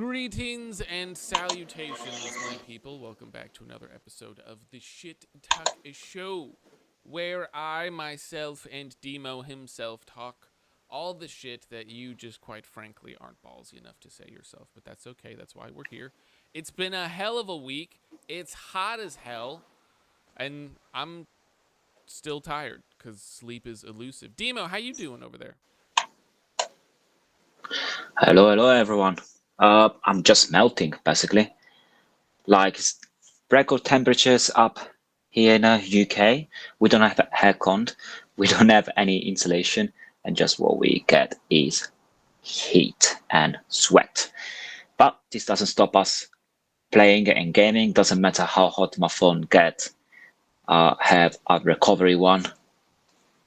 Greetings and salutations, my people. Welcome back to another episode of the Shit Talk Show, where I, myself, and Demo himself talk all the shit that you just quite frankly aren't ballsy enough to say yourself. But that's okay. That's why we're here. It's been a hell of a week. It's hot as hell. And I'm still tired because sleep is elusive. Demo, how you doing over there? Hello everyone. I'm just melting basically. Like record temperatures up here in UK. We don't have aircon, we don't have any insulation, and just what we get is heat and sweat. But this doesn't stop us playing and gaming. Doesn't matter how hot my phone gets. Have a recovery one,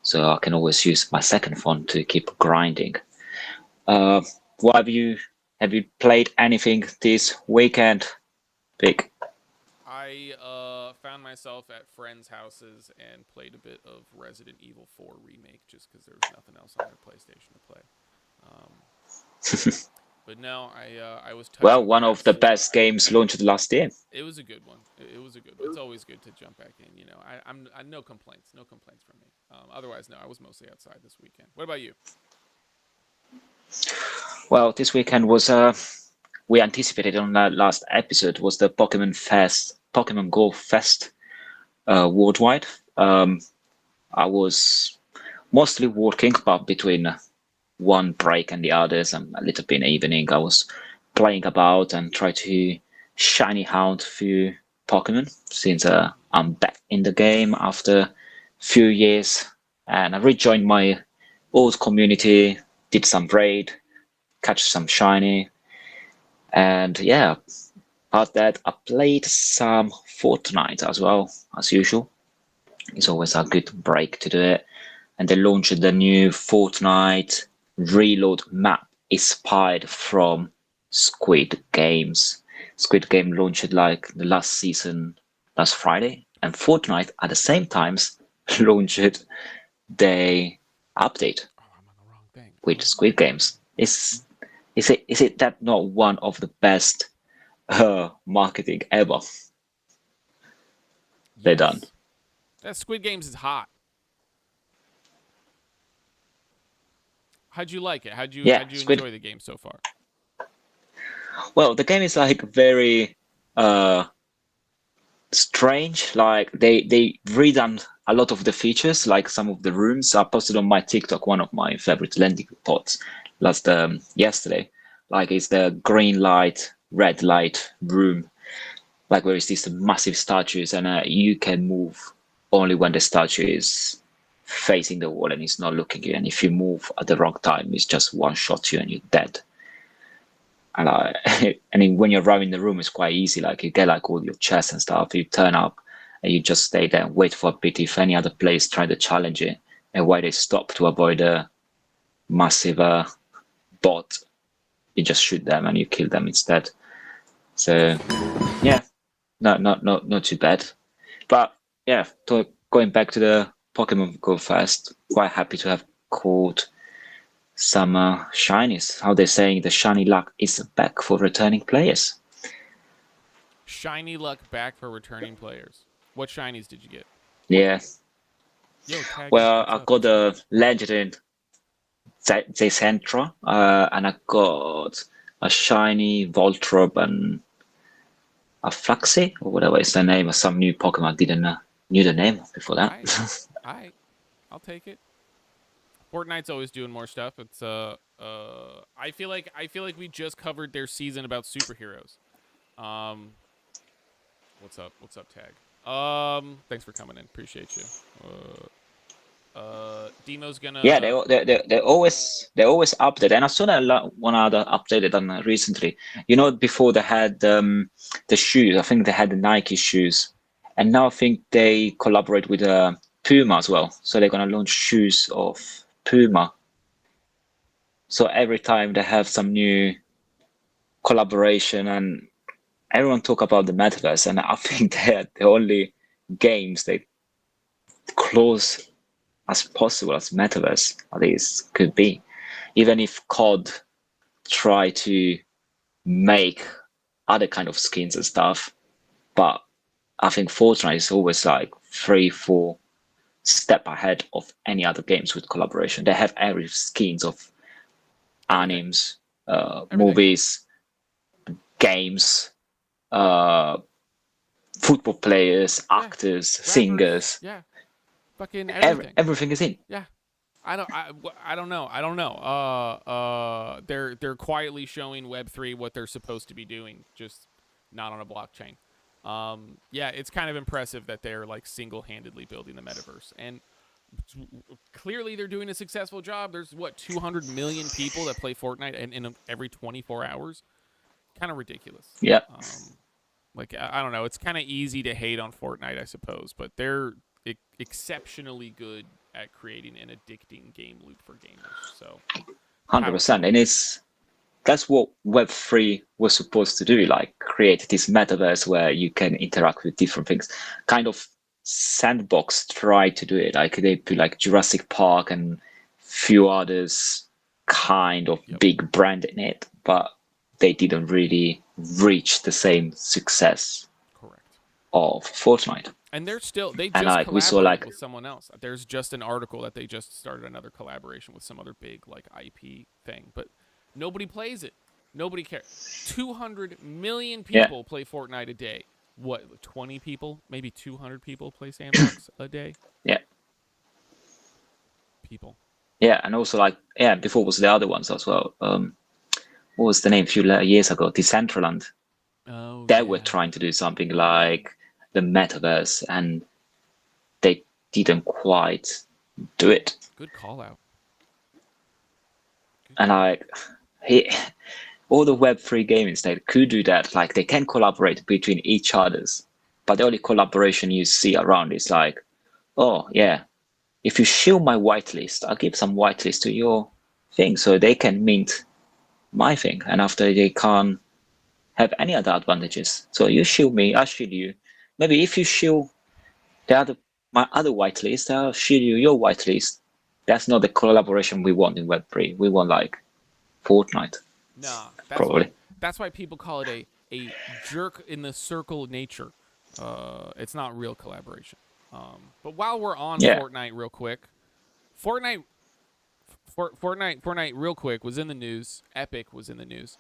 so I can always use my second phone to keep grinding. What have you played anything this weekend, Big? I found myself at friends' houses and played a bit of Resident Evil 4 Remake just because there was nothing else on their PlayStation to play. But no, I was touching Well, one of the grass. best games launched last year. It was a good one. It was a good one. It's always good to jump back in. You know, I'm no complaints. No complaints from me. Otherwise, no, I was mostly outside this weekend. What about you? Well, this weekend was we anticipated on that last episode was the Pokemon Go Fest worldwide. I was mostly working, but between one break and the others, and a little bit in the evening, I was playing about and try to shiny hound a few Pokemon since I'm back in the game after a few years, and I rejoined my old community, did some raid, catch some shiny, and yeah, after that I played some Fortnite as well as usual. It's always a good break to do it. And they launched the new Fortnite Reload map inspired from Squid Games. Squid Game launched like the last season last Friday, and Fortnite at the same times launched the update Oh, I'm on the wrong thing. with Squid Games. Is it that not one of the best marketing ever they done? Yes. That Squid Games is hot. How'd you like it? Yeah, How'd you Squid. enjoy the game so far? Well, the game is like very strange. Like they redone a lot of the features, like some of the rooms. I posted on my TikTok one of my favorite landing spots last yesterday. Like it's the green light, red light room, like where it's these massive statues, and you can move only when the statue is facing the wall and it's not looking at you. And if you move at the wrong time, it's just one shot you and you're dead. And and then when you're running the room, it's quite easy. Like you get like all your chests and stuff. You turn up and you just stay there and wait for a bit if any other players try to challenge it, and while they stop to avoid a massive bot, you just shoot them and you kill them instead. So yeah, not too bad. But yeah, going back to the Pokemon Go Fest, quite happy to have caught some shinies. How they're saying the shiny luck is back for returning players. Shiny luck back for returning players. What shinies did you get? Yeah. Yo, tag in. Well, What's I up? got the legendary Zacentra, and I got a shiny Voltrob and a Fluxy, or whatever is the name of some new Pokemon. I didn't knew the name before that. I, I'll take it. Fortnite's always doing more stuff. It's I feel like we just covered their season about superheroes. Um, what's up, tag? Thanks for coming in. Appreciate you. Demo's gonna. Yeah, they always update, and I saw that one other update done recently. You know, before they had the shoes. I think they had the Nike shoes, and now I think they collaborate with Puma as well. So they're gonna launch shoes of Puma. So every time they have some new collaboration, and everyone talk about the metaverse, and I think they're the only games they close as possible as metaverse at least could be. Even if COD try to make other kind of skins and stuff. But I think Fortnite is always like 3, 4 step ahead of any other games with collaboration. They have every skins of Everything. animes, Everything. movies, games, uh, football players, Yeah. actors, Rappers. singers. Yeah. Fucking everything. Everything is in. Yeah. I don't know. I don't know. They're quietly showing Web3 what they're supposed to be doing, just not on a blockchain. Yeah, it's kind of impressive that they're like single-handedly building the metaverse, and clearly they're doing a successful job. There's what 200 million people that play Fortnite in every 24 hours. Kind of ridiculous. Yeah, Like I don't know. It's kind of easy to hate on Fortnite, I suppose, but they're exceptionally good at creating an addicting game loop for gamers. So 100%. And that's what Web3 was supposed to do, like create this metaverse where you can interact with different things. Kind of Sandbox tried to do it. Like they put like Jurassic Park and few others kind of big brand in it, but they didn't really reach the same success correct. of Fortnite. And they And just like we saw collaborated like with someone else. There's just an article that they just started another collaboration with some other big like IP thing, but nobody plays it. Nobody cares. 200 million people play Fortnite a day. What, 20 people, maybe 200 people play Sandbox a day? yeah. People. Yeah, and also like before was the other ones as well. What was the name a few years ago? Decentraland. Oh, They yeah. were trying to do something like the metaverse, and they didn't quite do it. Good call out. And like all the Web3 gaming they could do that. Like they can collaborate between each others, but the only collaboration you see around is like, oh yeah, if you shield my whitelist, I'll give some whitelist to your thing, so they can mint my thing, and after they can't have any other advantages. So you shield me, I shield you. Maybe if you shield my other whitelist, I'll shield you your whitelist. That's not the collaboration we want in Web3. We want like Fortnite. Nah, probably. That's why people call it a jerk in the circle nature. It's not real collaboration. But while we're on Fortnite, real quick, Fortnite, real quick was in the news. Epic was in the news.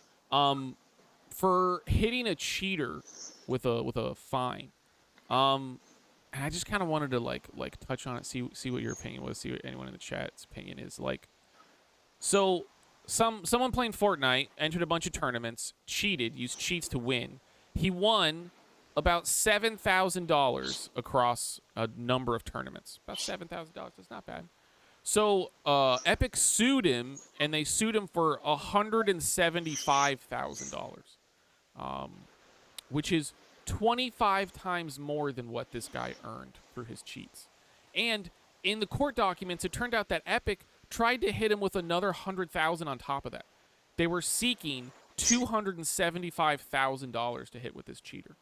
For hitting a cheater with a fine. And I just kind of wanted to like touch on it, see what your opinion was, see what anyone in the chat's opinion is. Like, so someone playing Fortnite entered a bunch of tournaments, cheated, used cheats to win. He won about $7,000 across a number of tournaments. About $7,000. That's not bad. So Epic sued him, and they sued him for $175,000, which is 25 times more than what this guy earned for his cheats. And in the court documents, it turned out that Epic tried to hit him with another 100,000 on top of that. They were seeking $275,000 to hit with this cheater.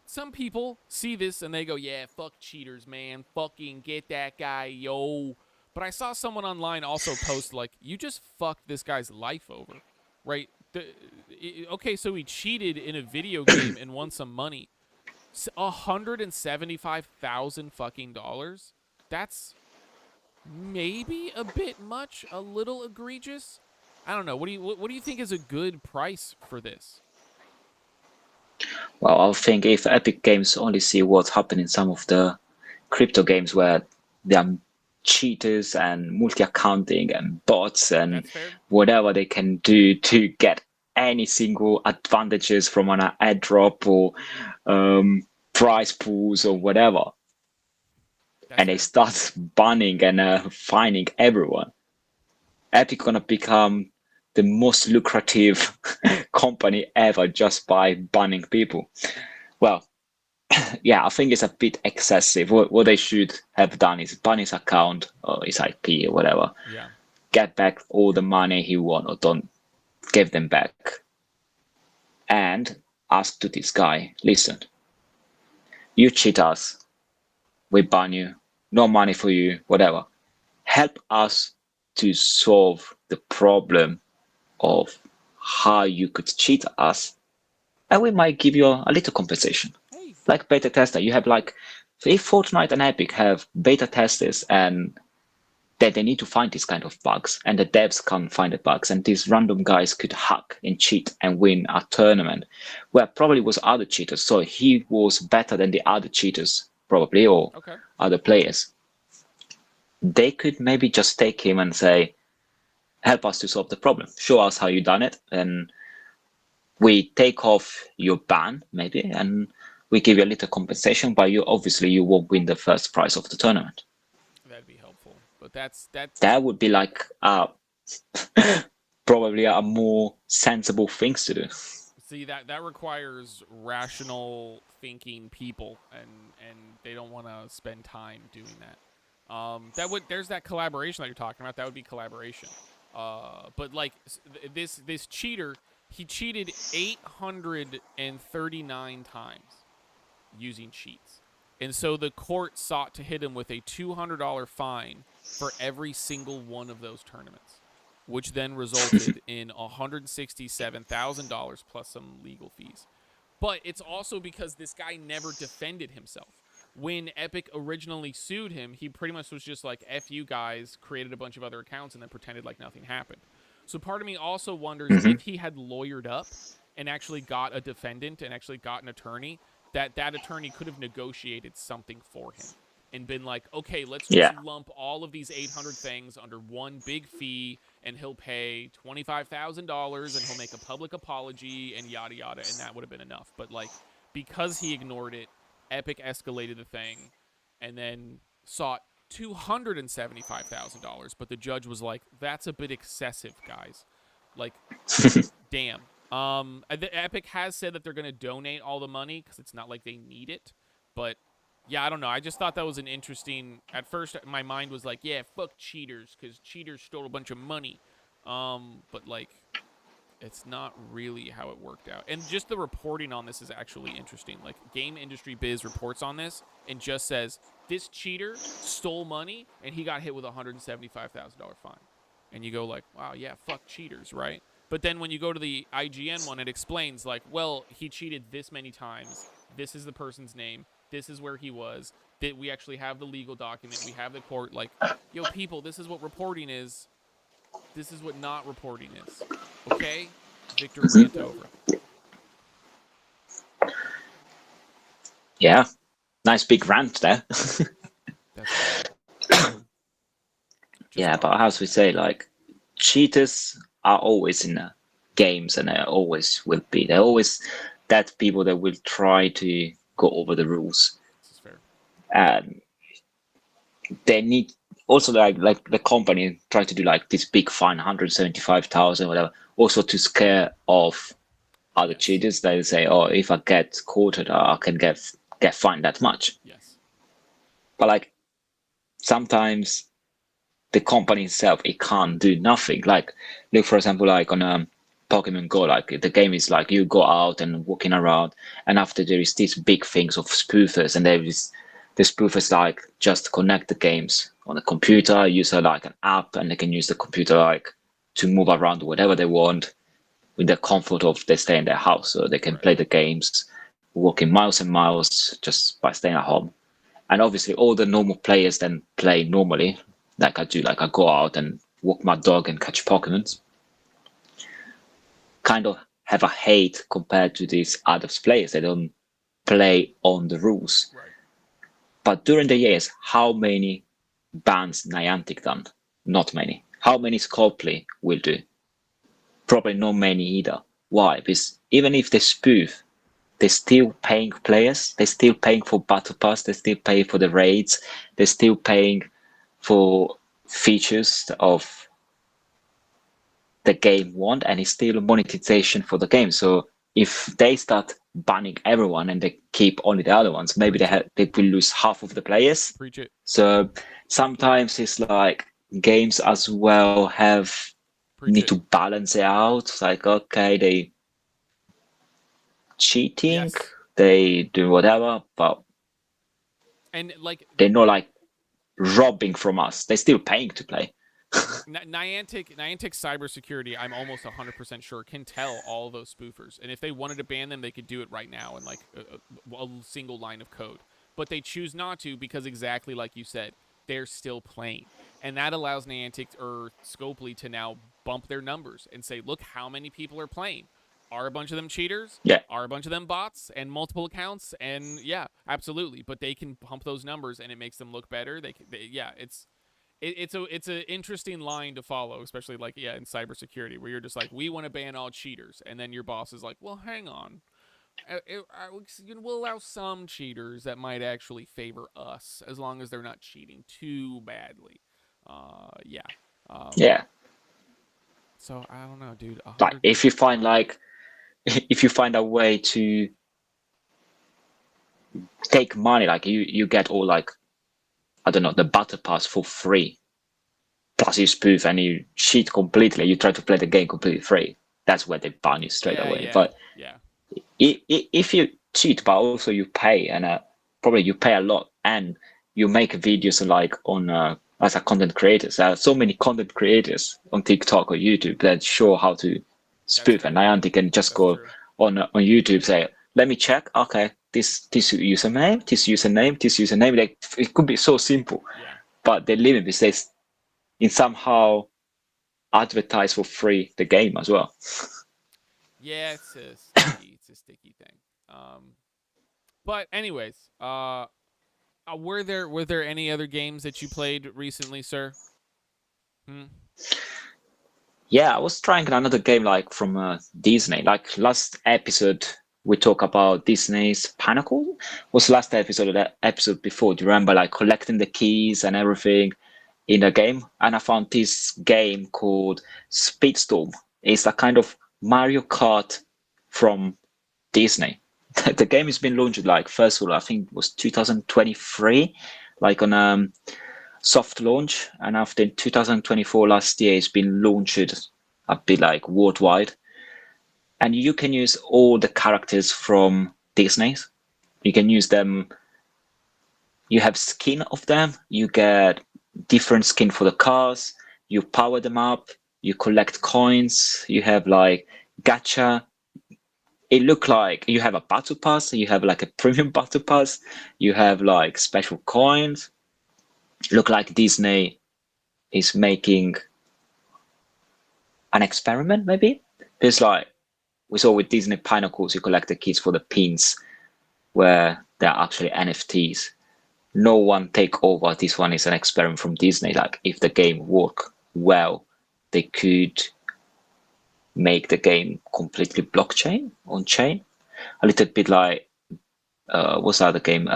Some people see this and they go, yeah, fuck cheaters, man. Fucking get that guy, yo. But I saw someone online also post, like, you just fucked this guy's life over, right? Okay, so he cheated in a video game and won some money. $175,000 fucking dollars? That's maybe a bit much, a little egregious. I don't know. What do you think is a good price for this? Well, I think if Epic Games only see what's happening in some of the crypto games where there are cheaters and multi-accounting and bots and whatever they can do to get any single advantages from an airdrop or prize pools or whatever. And they start banning and fining everyone. Epic gonna become the most lucrative company ever just by banning people. Well, yeah, I think it's a bit excessive. What they should have done is ban his account or his IP or whatever. Yeah. Get back all the money he won or don't give them back. And ask to this guy, listen, you cheat us, we ban you, no money for you, whatever. Help us to solve the problem of how you could cheat us, and we might give you a little compensation. Hey, Like beta tester, you have like, if Fortnite and Epic have beta testers and that they need to find these kind of bugs, and the devs can't find the bugs, and these random guys could hack and cheat and win a tournament where probably was other cheaters, so he was better than the other cheaters probably, or okay. other players. They could maybe just take him and say, help us to solve the problem, show us how you done it, and we take off your ban maybe, and we give you a little compensation, but you obviously you won't win the first prize of the tournament. That'd be helpful. But that's That would be like probably a more sensible things to do. see that requires rational thinking people, and they don't want to spend time doing that. That would there's that collaboration that you're talking about. That would be collaboration. But like this cheater, he cheated 839 times using cheats. And so the court sought to hit him with a $200 fine for every single one of those tournaments, which then resulted in $167,000 plus some legal fees. But it's also because this guy never defended himself. When Epic originally sued him, he pretty much was just like, F you guys, created a bunch of other accounts, and then pretended like nothing happened. So part of me also wonders if he had lawyered up and actually got a defendant and actually got an attorney, that attorney could have negotiated something for him and been like, okay, let's just lump all of these 800 things under one big fee, and he'll pay $25,000 and he'll make a public apology and yada yada, and that would have been enough. But like, because he ignored it, Epic escalated the thing and then sought $275,000, but the judge was like, that's a bit excessive, guys. Like, damn. Epic has said that they're going to donate all the money because it's not like they need it. But yeah, I don't know. I just thought that was an interesting. At first, my mind was like, yeah, fuck cheaters, because cheaters stole a bunch of money. But like, it's not really how it worked out. And just the reporting on this is actually interesting. Like, Game Industry Biz reports on this and just says this cheater stole money and he got hit with a $175,000 fine. And you go like, wow, yeah, fuck cheaters, right? But then when you go to the IGN one, it explains like, well, he cheated this many times. This is the person's name. This is where he was. That we actually have the legal document. We have the court. Like, yo, people, this is what reporting is. This is what not reporting is. Okay? Victor, rant over. Yeah, nice big rant there. Yeah, but as we say, like, cheaters are always in games, and they always will be. They're always that people that will try to go over the rules. This is fair. And they need also like the company try to do like this big fine, 175,000, whatever, also to scare off other cheaters. They say, oh, if I get caught, I can get fined that much. Yes. But like sometimes the company itself, it can't do nothing. Like, look, for example, like on Pokemon Go, like the game is like you go out and walking around, and after there is these big things of spoofers, and there is the spoofers like just connect the games on the computer, use like an app, and they can use the computer like to move around whatever they want with the comfort of they stay in their house, so they can play the games, walking miles and miles just by staying at home. And obviously, all the normal players then play normally, like I do. Like I go out and walk my dog and catch Pokemons. Kind of have a hate compared to these other players. They don't play on the rules. Right. But during the years, how many bans Niantic done? Not many. How many Scopely will do? Probably not many either. Why? Because even if they spoof, they're still paying players. They're still paying for Battle Pass. They still pay for the raids. They're still paying for features of the game want, and it's still monetization for the game. So if they start banning everyone and they keep only the other ones, maybe they will lose half of the players. Preach it. So sometimes it's like games as well need to balance it out. It's like, okay, they cheating, they do whatever, but and like they're not like robbing from us. They're still paying to play. Niantic cybersecurity, I'm almost 100% sure, can tell all those spoofers, and if they wanted to ban them, they could do it right now in like a single line of code. But they choose not to because exactly like you said, they're still playing, and that allows Niantic or Scopely to now bump their numbers and say, look how many people are playing. Are a bunch of them cheaters? Yeah, Are a bunch of them bots and multiple accounts? And yeah, absolutely. But they can pump those numbers, and it makes them look better. Yeah, it's an interesting line to follow, especially like in cybersecurity, where you're just like, we want to ban all cheaters, and then your boss is like, well, hang on, we'll allow some cheaters that might actually favor us as long as they're not cheating too badly. Yeah. yeah. So I don't know, dude. Like 100. if you find like if you find a way to take money, like you get all like I don't know the battle pass for free, plus you spoof and you cheat completely. You try to play the game completely free. That's where they ban you straight Yeah, away. yeah, But yeah. if you cheat, but also you pay, and probably you pay a lot, and you make videos like on as a content creator. There are so many content creators on TikTok or YouTube that show how to That's spoof, and true. Niantic can just That's go true. on YouTube, say, let me check. Okay, this username, this username, this username. Like it could be so simple, Yeah. but the limit is they in somehow advertise for free the game as well. Yeah, it's a sticky. It's a sticky thing. But anyways, were there any other games that you played recently, sir? Hmm? Yeah, I was trying another game like from Disney. Like last episode, we talk about Disney's Pinnacle. Was last episode or that episode before? Do you remember like collecting the keys and everything in the game? And I found this game called Speedstorm. It's a kind of Mario Kart from Disney. The game has been launched like first of all, I think it was 2023, like on soft launch, and after 2024 last year it's been launched a bit like worldwide, and you can use all the characters from Disney. You can use them. You have skin of them. You get different skin for the cars. You power them up. You collect coins. You have like gacha. It look like you have a battle pass. You have like a premium battle pass. You have like special coins. Look like Disney is making an experiment, maybe. It's like we saw with Disney Pinnacles, you collect the keys for the pins where they're actually NFTs. No one take over. This one is an experiment from Disney. Like if the game work well, they could make the game completely blockchain on chain. A little bit like what's the other game?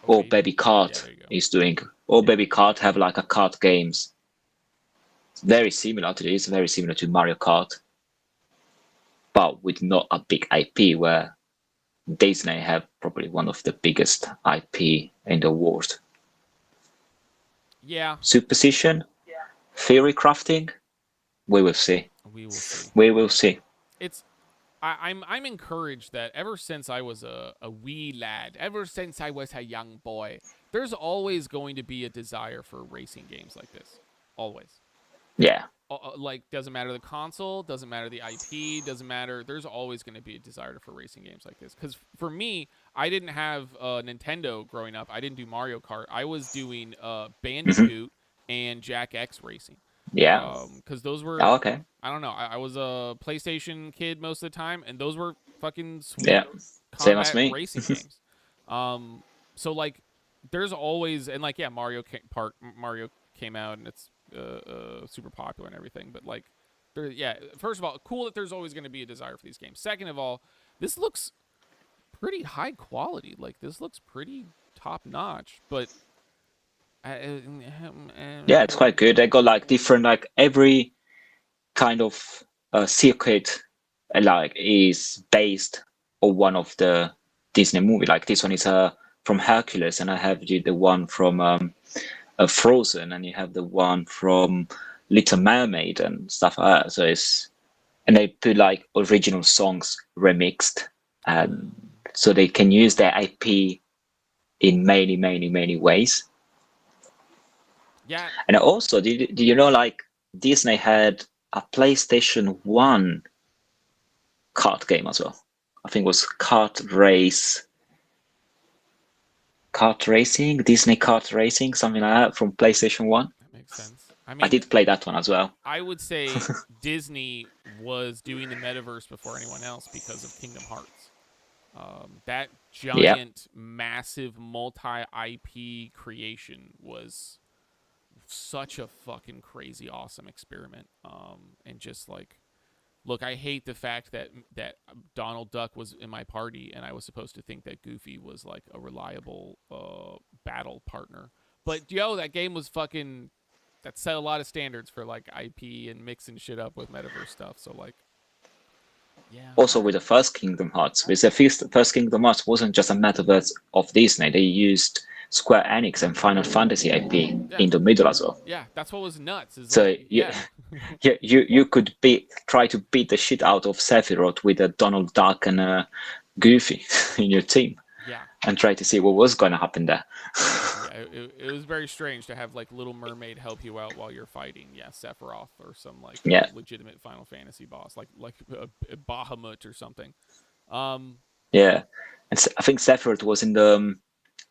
Oh Ovation? Baby Yeah, Cart there you go. is doing. Oh Baby Cart have like a card games. Very similar to this, very similar to Mario Kart, but with not a big IP where Disney have probably one of the biggest IP in the world. Yeah, Superstition, theory crafting, we will see. we will see. We will see. It's I'm encouraged that ever since I was a wee lad, ever since I was a young boy, there's always going to be a desire for racing games like this. Always. Yeah, Like doesn't matter the console, doesn't matter the IP, doesn't matter. There's always going to be a desire for racing games like this. Because for me, I didn't have Nintendo growing up. I didn't do Mario Kart. I was doing hmm Bandicoot and Jack X Racing. yeah. Because those were, Oh, okay, I don't know. I was a PlayStation kid most of the time, and those were fucking yeah. sweet Same as combat me. racing games. So like, there's always, and like Mario came out, and it's super popular and everything. But like, yeah. First of all, cool that there's always going to be a desire for these games. Second of all, this looks pretty high quality. Like this looks pretty top notch. But Yeah, it's quite good. They got like different, like every kind of circuit, like is based on one of the Disney movie. Like this one is from Hercules, and I have the one from Frozen, and you have the one from Little Mermaid and stuff like that. So it's and they put like original songs remixed, and so they can use their IP in many ways. Yeah, And also, did you know like Disney had a PlayStation 1 kart game as well? I think it was kart racing, Disney kart racing, something like that from PlayStation 1. that makes sense. I I mean, did play that one as well. I would say Disney was doing the metaverse before anyone else because of Kingdom Hearts. That Yeah. giant, massive, multi IP creation was such a fucking crazy, awesome experiment. And just like, look, I hate the fact that Donald Duck was in my party, and I was supposed to think that Goofy was like a reliable battle partner. But yo, that game was fucking that set a lot of standards for like IP and mixing shit up with metaverse stuff. So like, yeah, Also all with right. the first Kingdom Hearts, with the first Kingdom Hearts wasn't just a metaverse of Disney. They used Square Enix and Final Fantasy IP Yeah, in the middle as well. yeah, that's what was nuts. Is like, So yeah, you could try to beat the shit out of Sephiroth with a Donald Duck and a Goofy in your team, yeah, and try to see what was going to happen there. yeah. It was very strange to have like Little Mermaid help you out while you're fighting. Yeah, Sephiroth or some like Yeah, legitimate Final Fantasy boss, like a Bahamut or something. Um, yeah. And I think Sephiroth was in the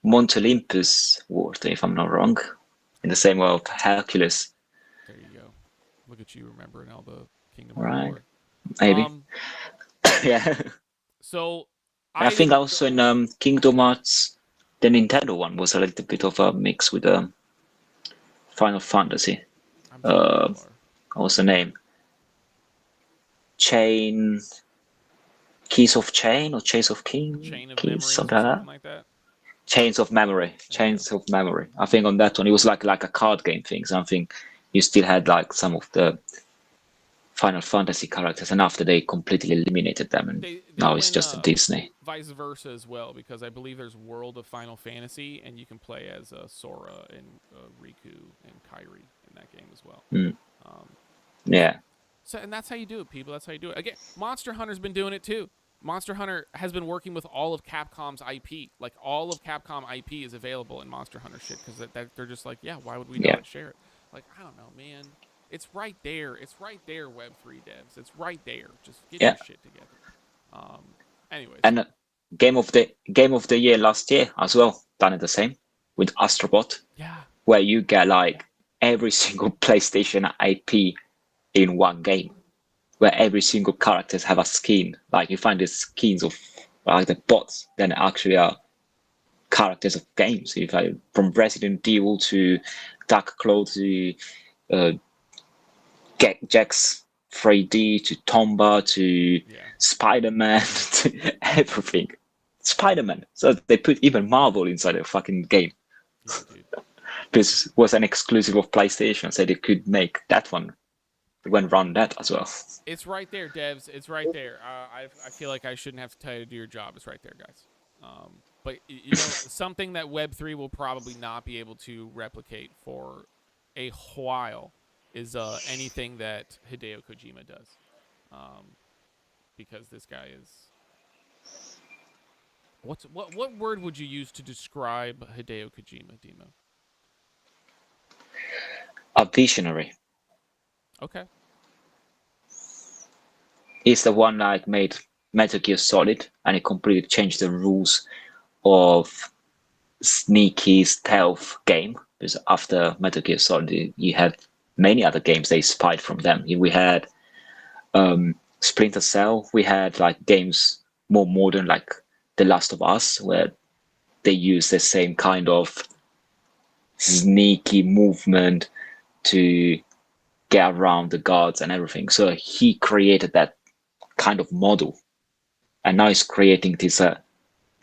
Mount Olympus world, if I'm not wrong, in the same way of Hercules, there you go. Look at you remembering all the Kingdom Heart right? lore. Maybe. Um, Yeah. so And I I think didn't. also in Kingdom Hearts, the Nintendo one was a little bit of a mix with Final Fantasy. I'm sure Uh, you are. what was the name? Chain, Keys of Chain or Chains of King, Chain of Keys, Memories something or like something that. like that. Chains of Memory, There you go. Chains of Memory. I think on that one it was like a card game thing. Something you still had like some of the Final Fantasy characters, and after they completely eliminated them, and They now it's went just a Disney. vice versa as well, because I believe there's World of Final Fantasy, and you can play as Sora and Riku and Kairi in that game as well. Mm, Um, yeah, so and that's how you do it, people. That's how you do it. Again, Monster Hunter's been doing it too. Monster Hunter has been working with all of Capcom's IP. Like all of Capcom IP is available in Monster Hunter shit because they're just like, yeah, why would we yeah, not share it? Like I don't know, man. It's right there. It's right there, Web3 devs. It's right there. Just get yeah. your shit together. Um, anyways, And Game of the Year last year as well, done it the same with Astrobot, yeah, where you get like every single PlayStation IP in one game, where every single characters have a skin. Like you find the skins of like the bots, then actually are characters of games. If I from Resident Evil to Dark Claw to uh, Jax 3D to Tomba to yeah, Spider-Man to everything. Spider-Man. So they put even Marvel inside a fucking game. yeah, dude. This was an exclusive of PlayStation, so they could make that one. They went run that as well. It's right there, devs. It's right there. I feel like I shouldn't have to tell you to do your job. It's right there, guys. But you know, something that Web3 will probably not be able to replicate for a while is anything that Hideo Kojima does, um, because this guy is what word would you use to describe Hideo Kojima, Demo? A visionary. Okay, He's the one that made Metal Gear Solid, and he completely changed the rules of sneaky stealth game. Because after Metal Gear Solid, you had many other games they spied from them. We had Splinter Cell. We had like games more modern, like The Last of Us, where they use the same kind of sneaky movement to get around the guards and everything. So he created that kind of model, and now he's creating this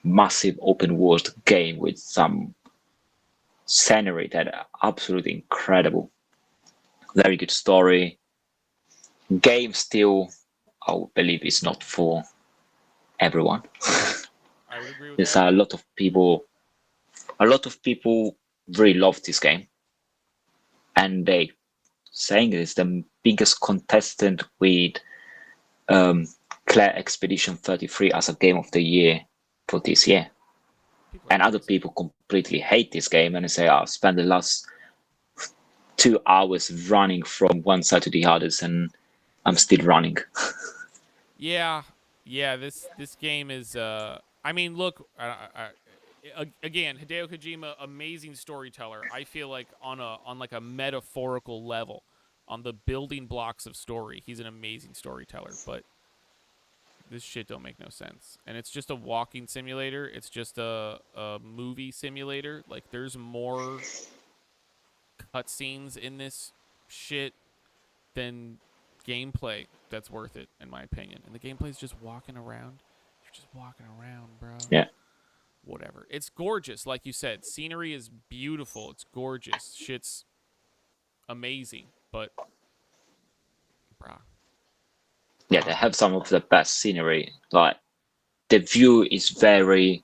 massive open world game with some scenery that are absolutely incredible. Very good story. Game still, I would believe, is not for everyone. I would agree with There's that. a lot of people really love this game, and they saying it's the biggest contestant with um, Claire Expedition 33 as a game of the year for this year. People are And other crazy. people completely hate this game and say, "I spent the last 2 hours running from one side to the others, and I'm still running. Yeah, yeah. This game is. I mean, look. Again, Hideo Kojima, amazing storyteller. I feel like on like a metaphorical level, on the building blocks of story, he's an amazing storyteller. But this shit don't make no sense, and it's just a walking simulator. It's just a movie simulator. Like, there's more cutscenes in this shit than gameplay that's worth it, in my opinion. And the gameplay is just walking around. You're just walking around, bro. Yeah. Whatever. It's gorgeous, like you said. Scenery is beautiful. It's gorgeous. Shit's amazing. But, bruh. Yeah, they have some of the best scenery. Like the view is very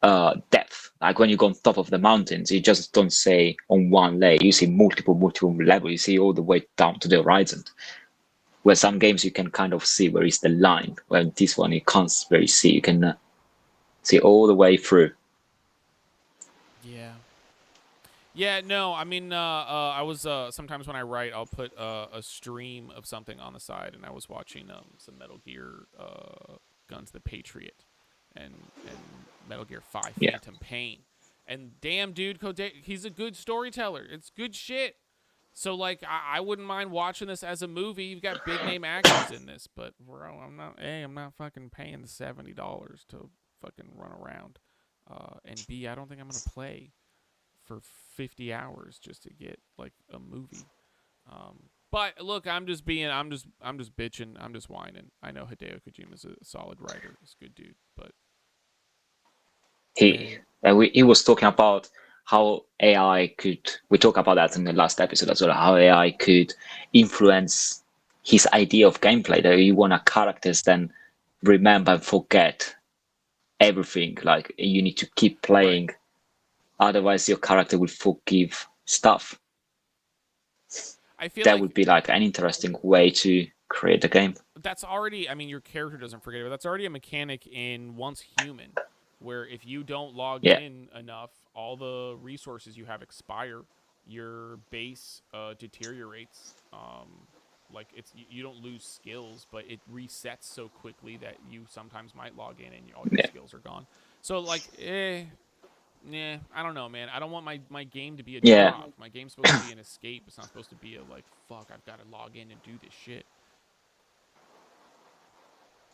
depth. Like when you go on top of the mountains, you just don't say on one layer. You see multiple levels. You see all the way down to the horizon. Where some games you can kind of see where is the line. Where this one you can't really see. You can see all the way through. Yeah. Yeah, no, I mean, I was, sometimes when I write, I'll put a stream of something on the side, and I was watching some Metal Gear Guns of the Patriot and Metal Gear 5 Yeah. Phantom Pain. And damn, dude, he's a good storyteller. It's good shit. So, like, I wouldn't mind watching this as a movie. You've got big name actors in this, but, bro, I'm not fucking paying $70 to fucking run around. And B, I don't think I'm going to play for 50 hours just to get like a movie. But look, I'm just bitching. I'm just whining. I know Hideo Kojima's a solid writer. He's a good dude, but He was talking about how AI could. We talked about that in the last episode as well. How AI could influence his idea of gameplay. That you want a characters then remember and forget everything. Like you need to keep playing, right. otherwise your character will forgive stuff. I feel That like would be like an interesting way to create a game. that's already. I mean, your character doesn't forget it, but that's already a mechanic in Once Human, where if you don't log Yeah. in enough, all the resources you have expire. Your base deteriorates. Like you don't lose skills, but it resets so quickly that you sometimes might log in and all your Yeah. skills are gone. So like, I don't know, man. I don't want my game to be a Yeah. job. My game's supposed to be an escape. It's not supposed to be a like, fuck, I've got to log in and do this shit.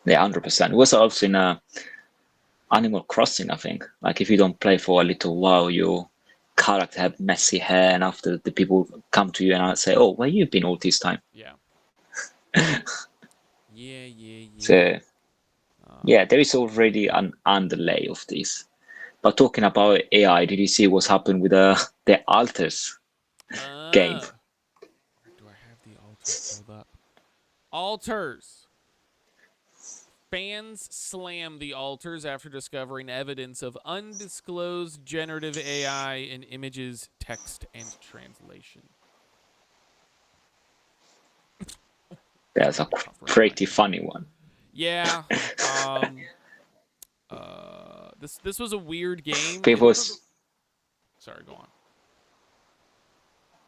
Yeah, 100%. It was also in Animal Crossing, I think. Like if you don't play for a little while, your character have messy hair, and after the people come to you and say, "Oh, where you been all this time?" Yeah. Yeah. So yeah, there is already an underlay of this. But talking about AI, did you see what's happened with the alters game? Where do I have the alters pulled up? Alters. Fans slam the alters after discovering evidence of undisclosed generative AI in images, text, and translation. That's a pretty funny one. Yeah. This was a weird game. Sorry, go on.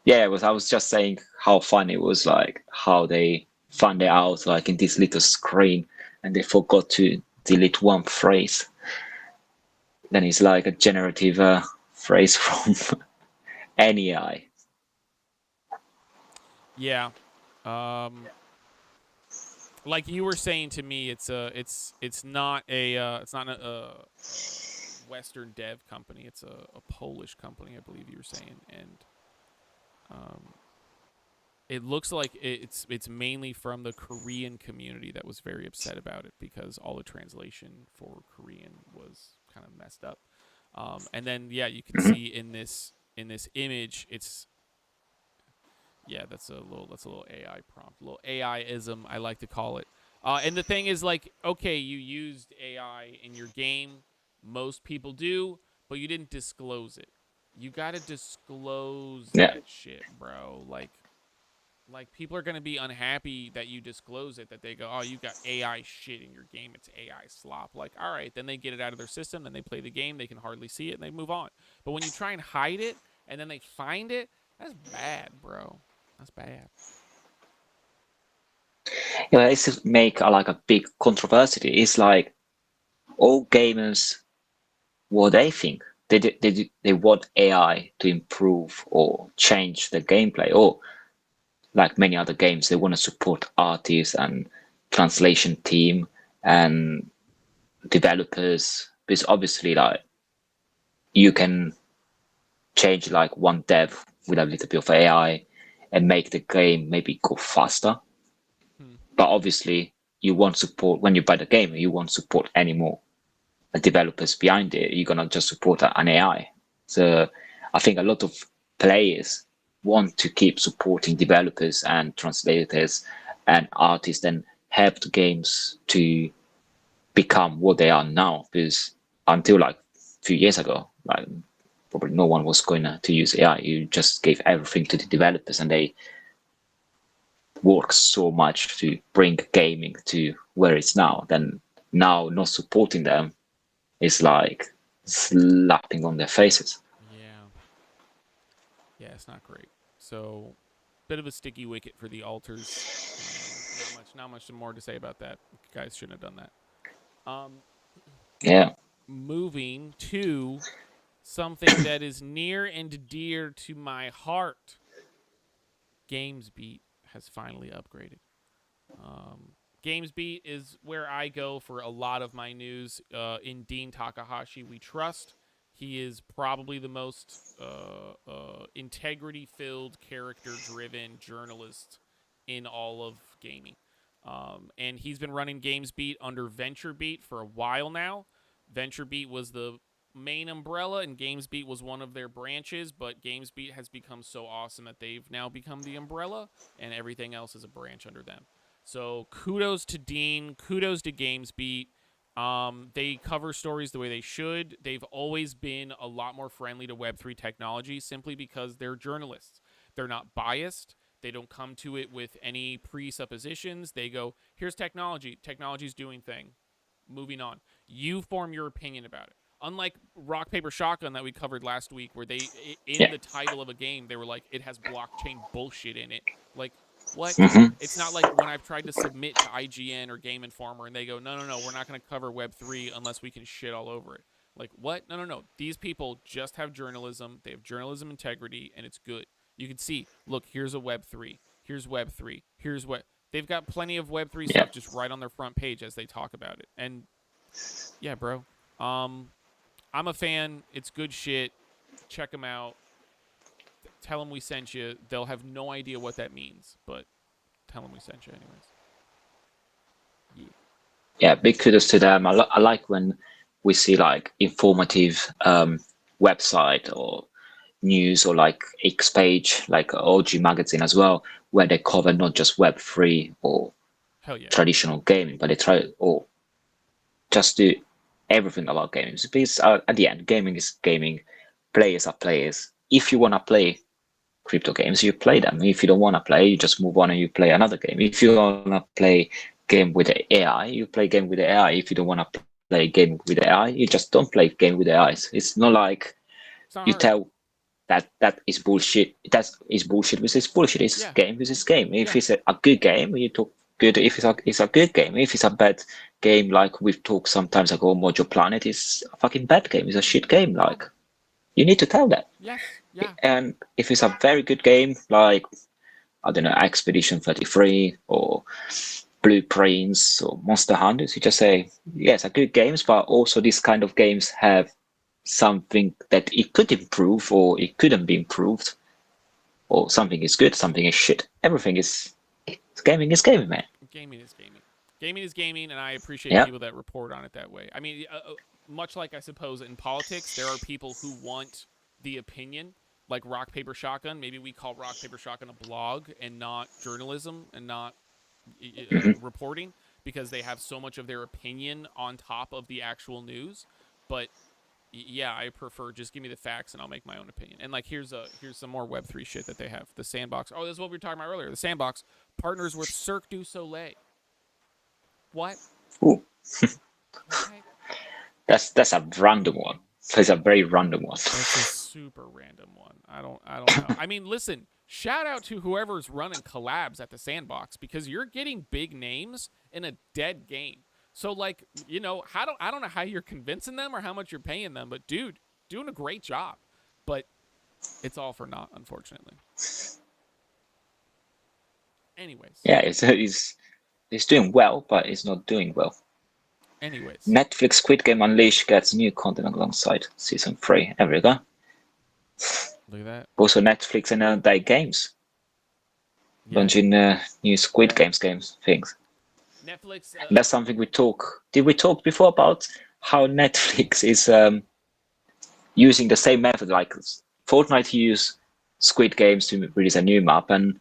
Yeah, I was just saying how funny it was, like how they found it out like in this little screen and they forgot to delete one phrase. Then it's like a generative phrase from any AI. Yeah. Like you were saying to me, it's not a Western dev company. It's a Polish company, I believe you were saying, and it looks like it's mainly from the Korean community that was very upset about it because all the translation for Korean was kind of messed up. And then you can see in this image, it's that's a little AI prompt, a little AI-ism, I like to call it. And the thing is, like, okay, you used AI in your game, most people do, but you didn't disclose it. You gotta disclose that shit, bro. Like people are gonna be unhappy that you disclose it. That they go, oh, you got AI shit in your game. It's AI slop. Like, all right, then they get it out of their system. Then they play the game. They can hardly see it, and they move on. But when you try and hide it, and then they find it, That's bad, bro. That's bad. Yeah, it's make like a big controversy. It's like all gamers, what they think. They want AI to improve or change the gameplay, or like many other games, they want to support artists and translation team and developers. Because obviously, like you can change like one dev with a little bit of AI and make the game maybe go faster. Hmm. But obviously, you won't support when you buy the game. You won't support anymore the developers behind it. You're gonna just support an AI. So I think a lot of players want to keep supporting developers and translators and artists and help the games to become what they are now. Because until like a few years ago, like probably no one was going to use AI. You just gave everything to the developers, and they worked so much to bring gaming to where it's now. Then now not supporting them is like slapping on their faces. Yeah. Yeah, it's not great. So, bit of a sticky wicket for the alters. Not much more to say about that. You guys shouldn't have done that. Yeah, Moving to something that is near and dear to my heart. GamesBeat has finally upgraded. Um, GamesBeat is where I go for a lot of my news. In Dean Takahashi, we trust. He is probably the most integrity-filled, character-driven journalist in all of gaming. And he's been running GamesBeat under VentureBeat for a while now. VentureBeat was the main umbrella, and GamesBeat was one of their branches. But GamesBeat has become so awesome that they've now become the umbrella, and everything else is a branch under them. So kudos to Dean, kudos to GamesBeat. They cover stories the way they should. They've always been a lot more friendly to Web3 technology simply because they're journalists. They're not biased. They don't come to it with any presuppositions. They go, here's technology. Technology's doing thing. Moving on. You form your opinion about it. Unlike Rock Paper Shotgun that we covered last week, where they in yeah, the title of a game they were like, it has blockchain bullshit in it. Like, what? hmm It's not like when I've tried to submit to IGN or Game Informer and they go, no, no, no, we're not going to cover Web3 unless we can shit all over it. Like, what? No, no, no. These people just have journalism. They have journalism integrity, and it's good. You can see, look, here's a Web3. Here's Web3. Here's what. They've got plenty of Web3 yeah, stuff just right on their front page as they talk about it. And yeah, bro. I'm a fan. It's good shit. Check them out. Tell them we sent you. They'll have no idea what that means, but tell them we sent you anyways. Yeah. yeah. Big kudos to them. I like when we see like informative website or news or like X page, like OG magazine as well, where they cover not just Web3 or Hell yeah. traditional gaming, but they try or just do everything about gaming. Because at the end, gaming is gaming. Players are players. If you want to play crypto games, you play them. If you don't want to play, you just move on and you play another game. If you want to play game with the AI, you play game with the AI. If you don't want to play game with the AI, you just don't play game with the AI. It's not like It's not you hard. tell that is bullshit. That is bullshit. This is bullshit. It's Yeah. game. This is game. If Yeah. it's a good game, you talk good. If it's a good game. If it's a bad game, like we've talked sometimes ago, Mojo Planet is a fucking bad game. It's a shit game. Yeah. Like you need to tell that. Yes. Yeah. And if it's a very good game, like I don't know, Expedition 33 or Blueprints or Monster Hunters, you just say, yes, are good games, but also these kind of games have something that it could improve or it couldn't be improved, or something is good, something is shit. Everything is gaming, man. Gaming is gaming. Gaming is gaming, and I appreciate Yeah. people that report on it that way. I mean, much like I suppose in politics, there are people who want the opinion, like Rock Paper Shotgun. Maybe we call Rock Paper Shotgun a blog and not journalism and not hmm reporting because they have so much of their opinion on top of the actual news. But yeah, I prefer just give me the facts and I'll make my own opinion. And like here's some more Web3 shit that they have. The Sandbox. Oh, this is what we were talking about earlier. The Sandbox partners with Cirque du Soleil. What? Ooh, What? that's a random one. It's a very random one. That's just super random one. I don't know. I mean, listen, shout out to whoever's running collabs at the Sandbox because you're getting big names in a dead game. So like, I don't know how you're convincing them or how much you're paying them, but dude, doing a great job. But it's all for naught, unfortunately. Anyways. Yeah, it's doing well, but it's not doing well. Anyways. Netflix Squid Game Unleashed gets new content alongside season 3. There we go. Look at that. Also, Netflix and their games launching new Squid Games things. Netflix. That's something we talk. Did we talk before about how Netflix is using the same method? Like Fortnite use Squid Games to release a new map, and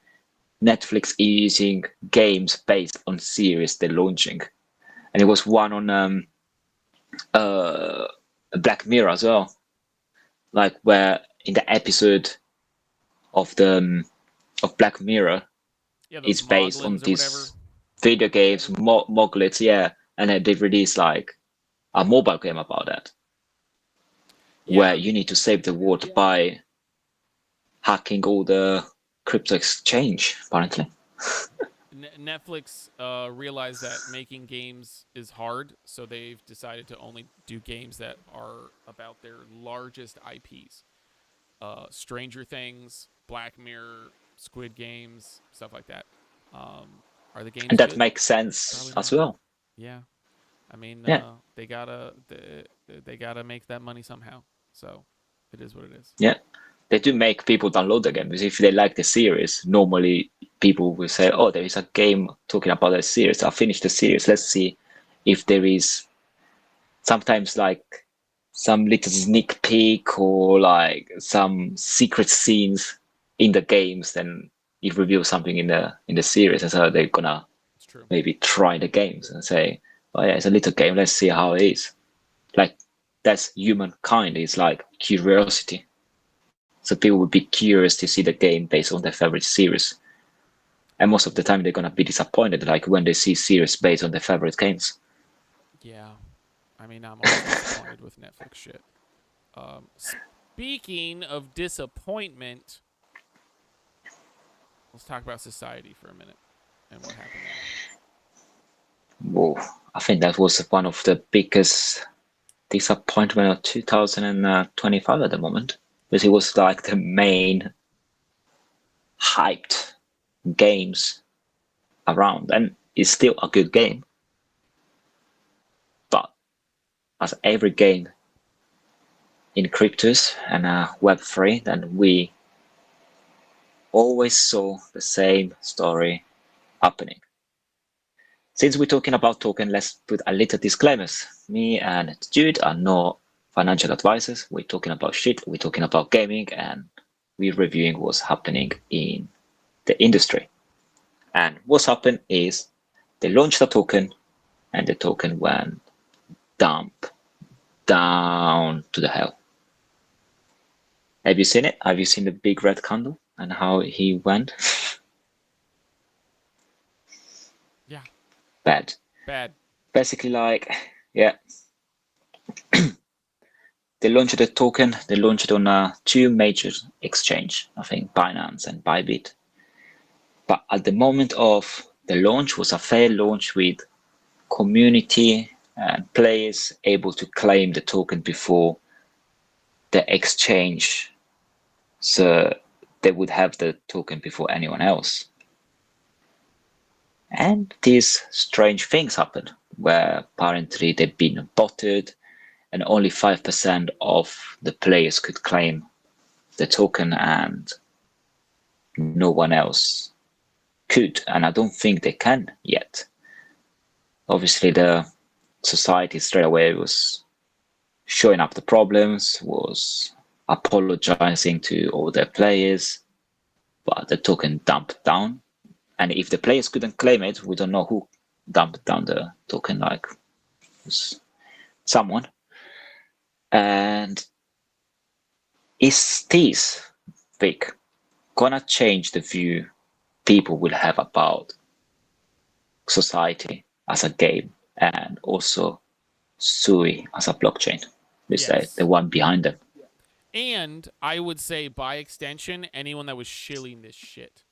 Netflix is using games based on series they're launching. And it was one on Black Mirror as well, like where in the episode of Black Mirror is based on these video games, Moglets, yeah, and then they've released like a mobile game about that, where you need to save the world by hacking all the crypto exchange, apparently. Netflix realized that making games is hard, so they've decided to only do games that are about their largest IPs. Stranger Things, Black Mirror, Squid Games, stuff like that. Are the games and that good? makes sense as well. Yeah, I mean, Yeah. they gotta make that money somehow. So it is what it is. Yeah, they do make people download the game because if they like the series, normally people will say, "Oh, there is a game talking about a series. I'll finish the series. Let's see if there is sometimes like some little sneak peek or like some secret scenes in the games. Then it reveals something in the series, and so they're gonna maybe try the games and say, "Oh yeah, it's a little game. Let's see how it is." Like that's humankind. It's like curiosity. So people would be curious to see the game based on their favorite series. And most of the time they're gonna be disappointed, like when they see series based on their favorite games. Yeah, I mean, I'm always disappointed with Netflix shit. Speaking of disappointment, let's talk about Xociety for a minute and what happened there. Whoa, I think that was one of the biggest disappointment of 2025 at the moment, because it was like the main hyped games around, and it's still a good game. But as every game in cryptos and Web3, then we always saw the same story happening. Since we're talking about token, let's put a little disclaimers. Me and Jude are no financial advisors. We're talking about shit. We're talking about gaming, and we're reviewing what's happening in the industry. And what's happened is they launched a token, and the token went down to the hell. Have you seen it? Have you seen the big red candle and how he went? Yeah. Bad. Basically, like, yeah. They launched the token. They launched it on two major exchange, I think Binance and Bybit. But at the moment of the launch was a fair launch with community and players able to claim the token before the exchange. So they would have the token before anyone else. And these strange things happened where apparently they've been botted and only 5% of the players could claim the token and no one else could. And I don't think they can yet. Obviously, the society straight away was showing up the problems, was apologizing to all their players, but the token dumped down. And if the players couldn't claim it, we don't know who dumped down the token, like someone. And is this big gonna change the view people will have about Xociety as a game and also Sui as a blockchain? Is Yes. the one behind them? And I would say, by extension, anyone that was shilling this shit.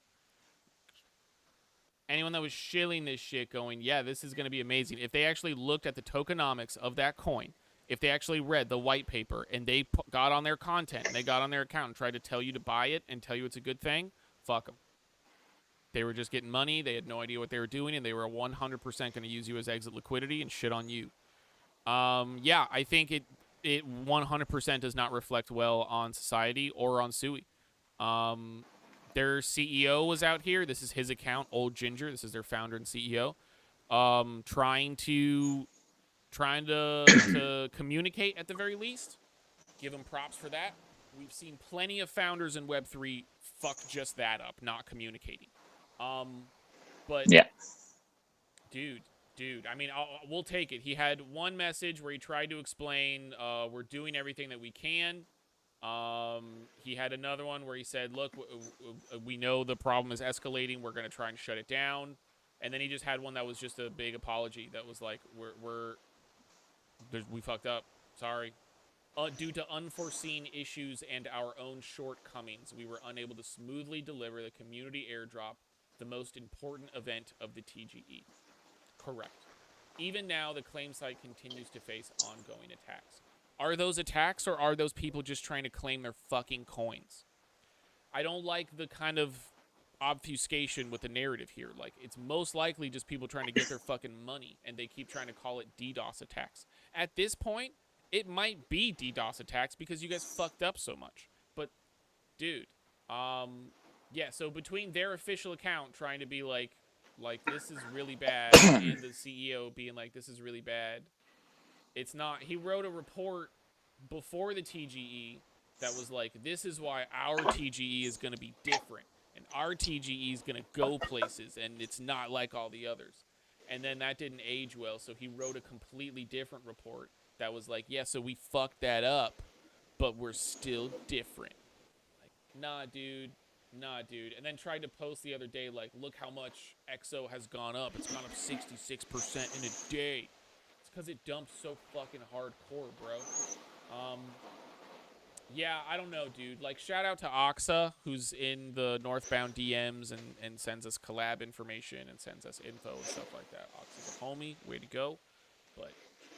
Anyone that was shilling this shit going, yeah, this is going to be amazing. If they actually looked at the tokenomics of that coin, if they actually read the white paper and they got on their content and they got on their account and tried to tell you to buy it and tell you it's a good thing, fuck them. They were just getting money. They had no idea what they were doing, and they were 100% going to use you as exit liquidity and shit on you. Yeah, I think it 100% does not reflect well on Xociety or on Sui. Their CEO was out here. This is his account, Old Ginger. This is their founder and CEO. Trying to communicate at the very least. Give him props for that. We've seen plenty of founders in Web3 fuck just that up, not communicating. But Yeah. dude, I mean, we'll take it. He had one message where he tried to explain, we're doing everything that we can. He had another one where he said, look, we know the problem is escalating. We're going to try and shut it down. And then he just had one that was just a big apology that was like, we fucked up. Sorry. Due to unforeseen issues and our own shortcomings, we were unable to smoothly deliver the community airdrop, the most important event of the TGE. Correct. Even now, the claim site continues to face ongoing attacks. Are those attacks, or are those people just trying to claim their fucking coins? I don't like the kind of obfuscation with the narrative here. Like, it's most likely just people trying to get their fucking money, and they keep trying to call it DDoS attacks. At this point, it might be DDoS attacks because you guys fucked up so much. But, dude, yeah, so between their official account trying to be like this is really bad, and the CEO being like, this is really bad, it's not. He wrote a report before the TGE that was like, this is why our TGE is going to be different, and our TGE is going to go places, and it's not like all the others. And then that didn't age well, so he wrote a completely different report that was like, yeah, so we fucked that up, but we're still different. Like, nah, dude. And then tried to post the other day, like, look how much XO has gone up. It's gone up 66% in a day. It's because it dumped so fucking hardcore, bro. Yeah, I don't know, dude. Like, shout out to Oxa, who's in the Northbound DMs and sends us collab information and sends us info and stuff like that. Oxa's a homie. Way to go. But,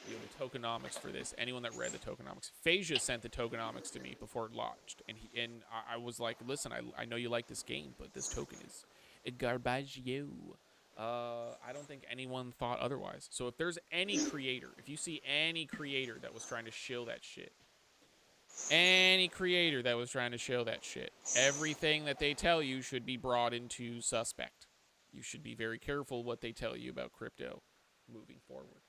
you know, the tokenomics for this, anyone that read the tokenomics, Phasia sent the tokenomics to me before it launched. And I was like, listen, I know you like this game, but this token is garbage. I don't think anyone thought otherwise. So if there's any creator, if you see any creator that was trying to shill that shit, everything that they tell you should be brought into suspect. You should be very careful what they tell you about crypto moving forward.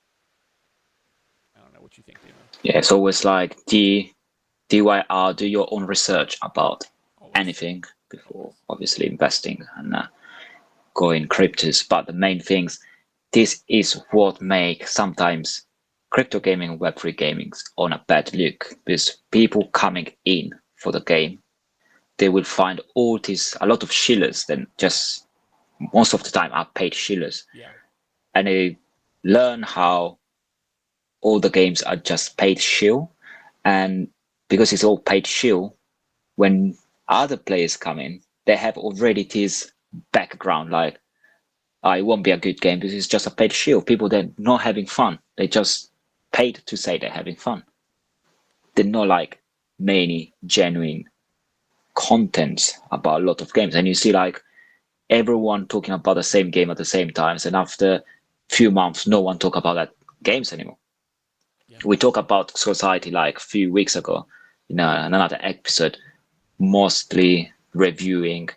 I don't know what you think, Dino. Yeah, it's always like DYR, do your own research about anything before obviously investing and going cryptos. But the main things, this is what make sometimes crypto gaming and Web3 gaming on a bad look, because people coming in for the game, they will find a lot of shillers, then just most of the time are paid shillers. Yeah. And they learn how all the games are just paid shill, and because it's all paid shill, when other players come in, they have already this background like, it won't be a good game because it's just a paid shill. People, they're not having fun. They just paid to say they're having fun. They're not like many genuine contents about a lot of games. And you see like everyone talking about the same game at the same time, and after a few months, no one talk about that games anymore. Yeah. We talked about Xociety like a few weeks ago, in another episode, mostly reviewing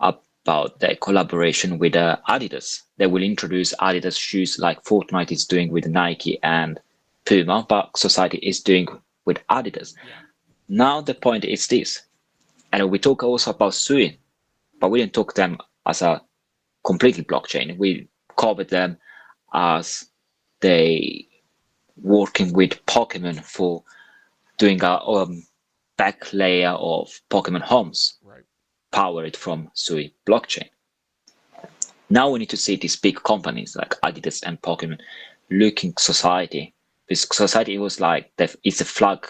about their collaboration with Adidas. They will introduce Adidas shoes like Fortnite is doing with Nike and Puma, but Xociety is doing with Adidas. Yeah. Now the point is this, and we talk also about Sui, but we didn't talk them as a completely blockchain. We covered them as they working with Pokemon for doing a back layer of Pokemon homes, right, powered from Sui blockchain. Now we need to see these big companies like Adidas and Pokemon looking Xociety. This Xociety was like, it's a flag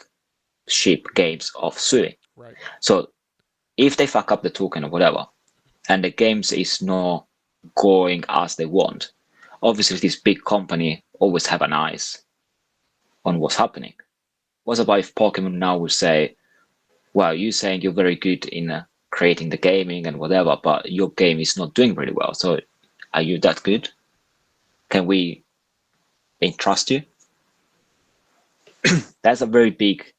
flagship games of Sui. Right. So if they fuck up the token or whatever, and the games is not going as they want, obviously this big company always have an eyes on what's happening. What about if Pokemon now would say, well, you're saying you're very good in creating the gaming and whatever, but your game is not doing really well. So are you that good? Can we entrust you? That's a very big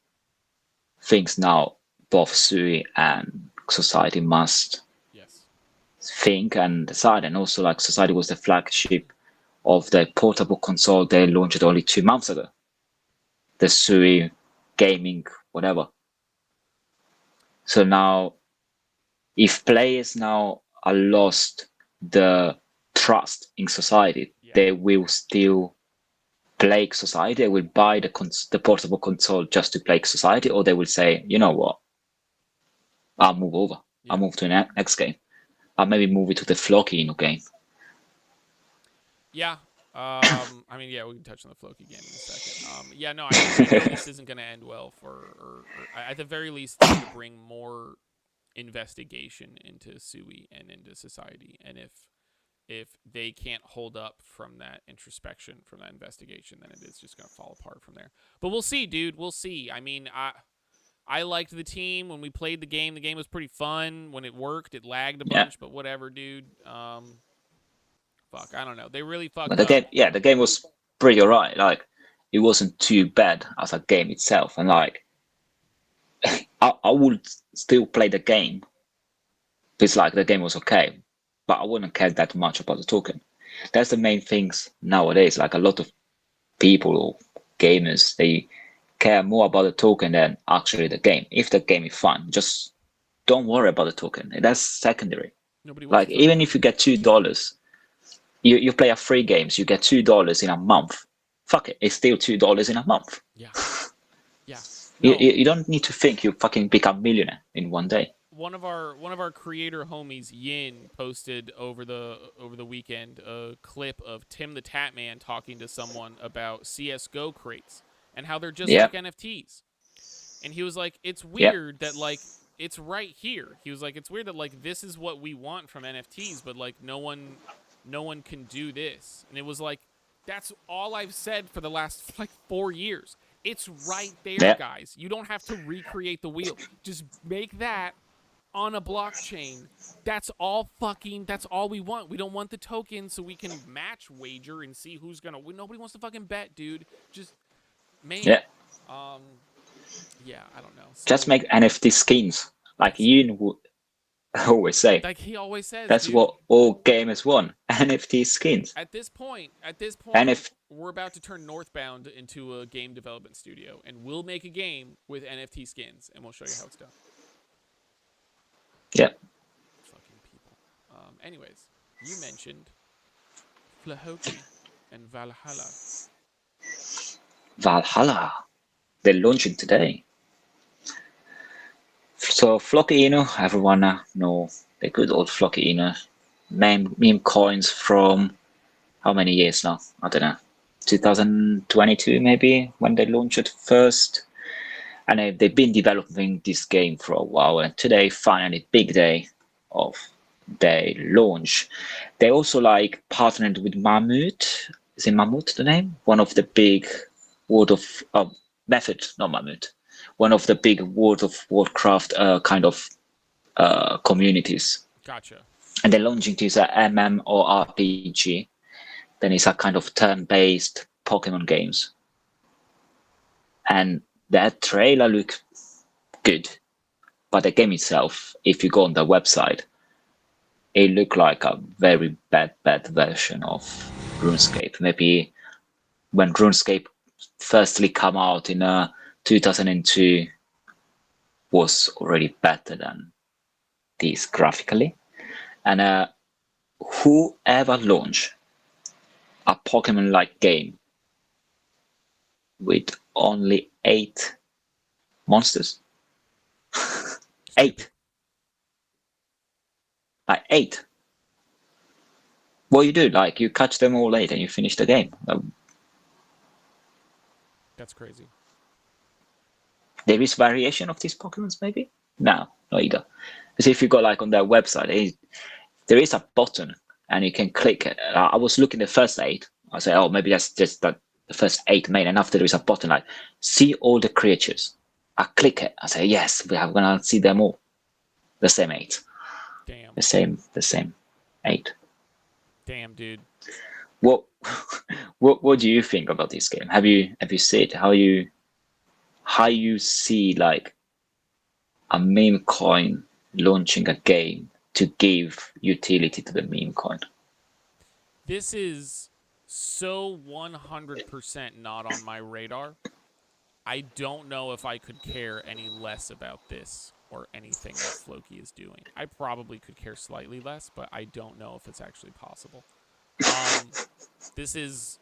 things now both Sui and Society must Yes. think and decide. And also like Society was the flagship of the portable console they launched only 2 months ago. The Sui gaming, whatever. So now if players now are lost the trust in Society, Yeah. they will still play Society. They will buy the portable console just to play Society, or they will say, you know what, I'll move over. Yeah. I'll move to the next game. I'll maybe move it to the Flocky game. Yeah. I mean, yeah, we can touch on the Floki game in a second. Yeah, no, I know this isn't going to end well for, or at the very least, they need to bring more investigation into Sui and into Society. And if they can't hold up from that introspection, from that investigation, then it is just going to fall apart from there. But we'll see, dude. We'll see. I mean, I liked the team when we played the game. The game was pretty fun. When it worked, it lagged a Yeah, bunch, but whatever, dude. Fuck, I don't know. They really but fucked the up. game, yeah, the game was pretty alright. Like it wasn't too bad as a game itself, and Right. like I would still play the game. It's like the game was okay, but I wouldn't care that much about the token. That's the main things nowadays. Like a lot of people or gamers, they care more about the token than actually the game. If the game is fun, just don't worry about the token. That's secondary. Nobody wants Like to throw even if you get $2, you play a free games, you get $2 in a month. Fuck it, it's still $2 in a month. Yeah. Yeah. You, No. you, you don't need to think you fucking become millionaire in one day. One of our creator homies, Yin, posted over the weekend a clip of Tim the Tatman talking to someone about CS:GO crates and how they're just Yeah, like NFTs. And he was like, "It's yeah, weird that like it's right here." He was like, "It's weird that like this is what we want from NFTs, but like no one can do this." And it was like, that's all I've said for the last like 4 years. It's right there, yeah, guys. You don't have to recreate the wheel. Just make that on a blockchain. That's all we want. We don't want the token so we can match wager and see who's gonna win. Nobody wants to fucking bet, dude. Just make yeah. it. Yeah, I don't know. Just So make NFT skins, like that's you would always say. like he always says, That's dude. what all gamers want. NFT skins. At this point, NF we're about to turn Northbound into a game development studio, and we'll make a game with NFT skins, and we'll show you how it's done. yeah. Fucking people. Anyways, you mentioned Flahoki and Valhalla. Valhalla. They're launching today. So Flocky Inu, everyone know the good old Flocky Inu. Meme coins from how many years now? I don't know. 2022 maybe when they launched it first. And they've been developing this game for a while. And today, finally, big day of their launch. They also like partnered with Mammut. Is it Mammut the name? One of the big World of Method, not Mammut. One of the big World of Warcraft kind of communities. Gotcha. And they're launching this MMORPG. Then it's a kind of turn-based Pokemon games. And that trailer looked good. But the game itself, if you go on the website, it looked like a very bad version of RuneScape. Maybe when RuneScape firstly come out in 2002 was already better than this graphically. And whoever launched a Pokemon-like game with only 8 monsters, 8, like 8. What you do, like you catch them all 8 and you finish the game. That's crazy. there is variation of these Pokemons, maybe? No, not either. Because if you go like on their website, there is a button and you can click it. I was looking at the first 8. I say, oh, maybe that's just the first 8 main. And after there is a button like, see all the creatures. I click it. I say, yes, we are gonna see them all. The same 8. Damn. The same 8. Damn, dude. What what do you think about this game? Have you seen it? How you see like a meme coin launching a game to give utility to the meme coin? This is so 100% not on my radar. I don't know if I could care any less about this or anything that Floki is doing. I probably could care slightly less, but I don't know if it's actually possible. This is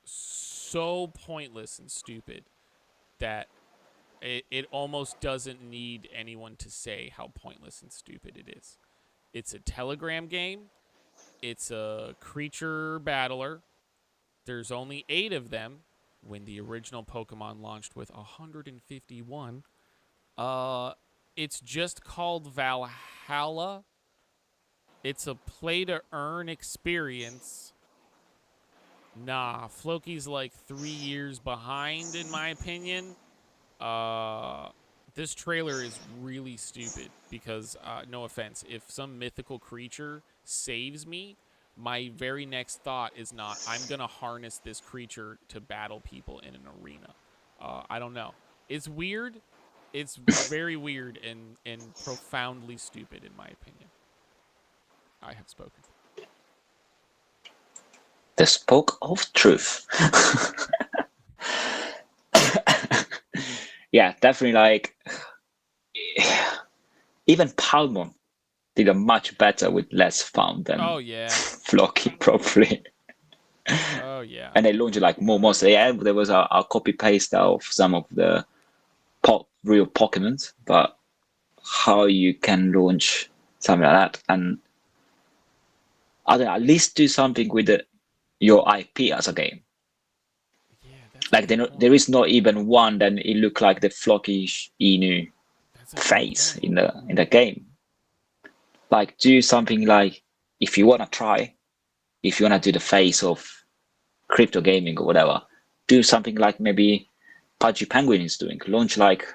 so pointless and stupid that it almost doesn't need anyone to say how pointless and stupid it is. It's a Telegram game. It's a creature battler. There's only 8 of them when the original Pokemon launched with 151. It's just called Valhalla. It's a play to earn experience. Nah, Floki's like 3 years behind in my opinion. This trailer is really stupid because, no offense, if some mythical creature saves me, my very next thought is not, I'm going to harness this creature to battle people in an arena. I don't know. It's weird. It's very weird and profoundly stupid, in my opinion. I have spoken. The spoke of truth. Yeah, definitely. Like even Palmon did a much better with less fun than Oh, yeah. Flocky, probably. Oh, yeah. And they launched like more monsters. Yeah, there was a copy paste of some of the real Pokemon, but how you can launch something like that and I don't know, at least do something with your IP as a game. Yeah, that's Like there is not even one that it look like the Flocky Inu face in the game. Like do something like if you wanna try, if you wanna do the face of crypto gaming or whatever, do something like maybe Pudgy Penguin is doing. Launch like